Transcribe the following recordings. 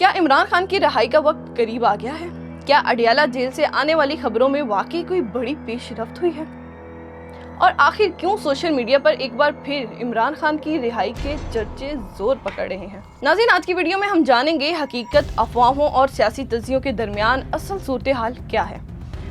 क्या इमरान खान की रिहाई का वक्त करीब आ गया है? क्या अडयाला जेल से आने वाली खबरों में वाकई कोई बड़ी पेशरफ्त हुई है? और आखिर क्यों सोशल मीडिया पर एक बार फिर इमरान खान की रिहाई के चर्चे जोर पकड़ रहे हैं? नाज़रीन, आज की वीडियो में हम जानेंगे हकीकत, अफवाहों और सियासी तज्जियों के दरमियान असल सूरत हाल क्या है।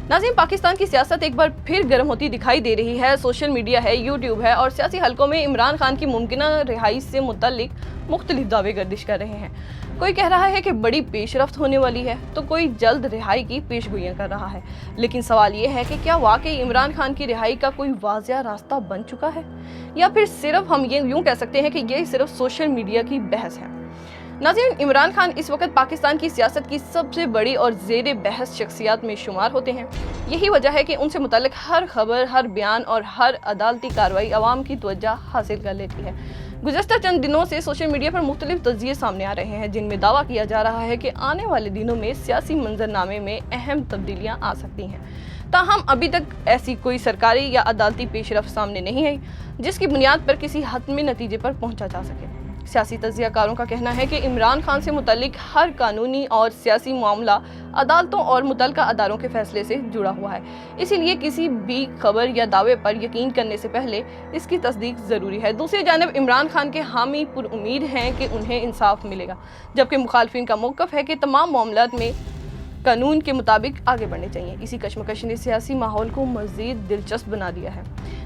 नाज़रीन, पाकिस्तान की सियासत एक बार फिर गर्म होती दिखाई दे रही है। सोशल मीडिया है, यूट्यूब है और सियासी हलकों में इमरान खान की मुमकिना रिहाई से मुतल्लिक मुख्तलिफ दावे गर्दिश कर रहे हैं। कोई कह रहा है कि बड़ी पेशरफ्त होने वाली है, तो कोई जल्द रिहाई की पेशगोइयां कर रहा है। लेकिन सवाल ये है कि क्या वाकई इमरान खान की रिहाई का कोई वाज़िया रास्ता बन चुका है, या फिर सिर्फ हम ये यूं कह सकते हैं कि ये सिर्फ सोशल मीडिया की बहस है। नाज़रीन, इमरान खान इस वक्त पाकिस्तान की सियासत की सबसे बड़ी और ज़ेरे बहस शख्सियत में शुमार होते हैं। यही वजह है कि उनसे मुतल्लिक हर खबर, हर बयान और हर अदालती कार्रवाई अवाम की तवज्जो हासिल कर लेती है। गुज़श्ता चंद दिनों से सोशल मीडिया पर मुख्तलिफ तज्ज़िये सामने आ रहे हैं, जिनमें दावा किया जा रहा है कि आने वाले दिनों में सियासी मंजरनामे में अहम तब्दीलियाँ आ सकती हैं। ताहम अभी तक ऐसी कोई सरकारी या अदालती पेशरफ्त सामने नहीं आई जिसकी बुनियाद पर किसी हतमी नतीजे पर पहुंचा जा सके। सियासी तज्ज़ियाकारों का कहना है कि इमरान खान से मुतल्लिक हर कानूनी और सियासी मामला अदालतों और मुतल्लिका अदारों के फैसले से जुड़ा हुआ है। इसीलिए किसी भी खबर या दावे पर यकीन करने से पहले इसकी तस्दीक ज़रूरी है। दूसरी जानब इमरान खान के हामी पुरुमीद हैं कि उन्हें इंसाफ मिलेगा, जबकि मुखालफिन का मौक़िफ़ है कि तमाम मामलात में कानून के मुताबिक आगे बढ़ने चाहिए। इसी कशमकश ने सियासी माहौल को मज़ीद दिलचस्प बना दिया है।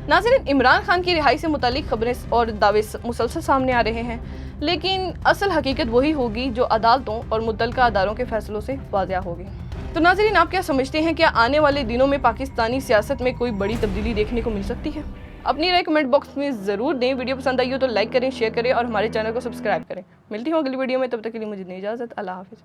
नाज़रीन, इमरान खान की रिहाई से मुतालिक खबरें और दावे मुसलसल सामने आ रहे हैं, लेकिन असल हकीकत वही होगी जो अदालतों और मुतल्लिका अदारों के फैसलों से वाज़िया होगी। तो नाज़रीन, आप क्या समझते हैं, क्या आने वाले दिनों में पाकिस्तानी सियासत में कोई बड़ी तब्दीली देखने को मिल सकती है? अपनी राय कमेंट बॉक्स में ज़रूर दें। वीडियो पसंद आई हो तो लाइक करें, शेयर करें और हमारे चैनल को सब्सक्राइब करें। मिलती हूँ अगली वीडियो में, तब तक के लिए मुझे इजाज़त। अल्लाह हाफ़िज़।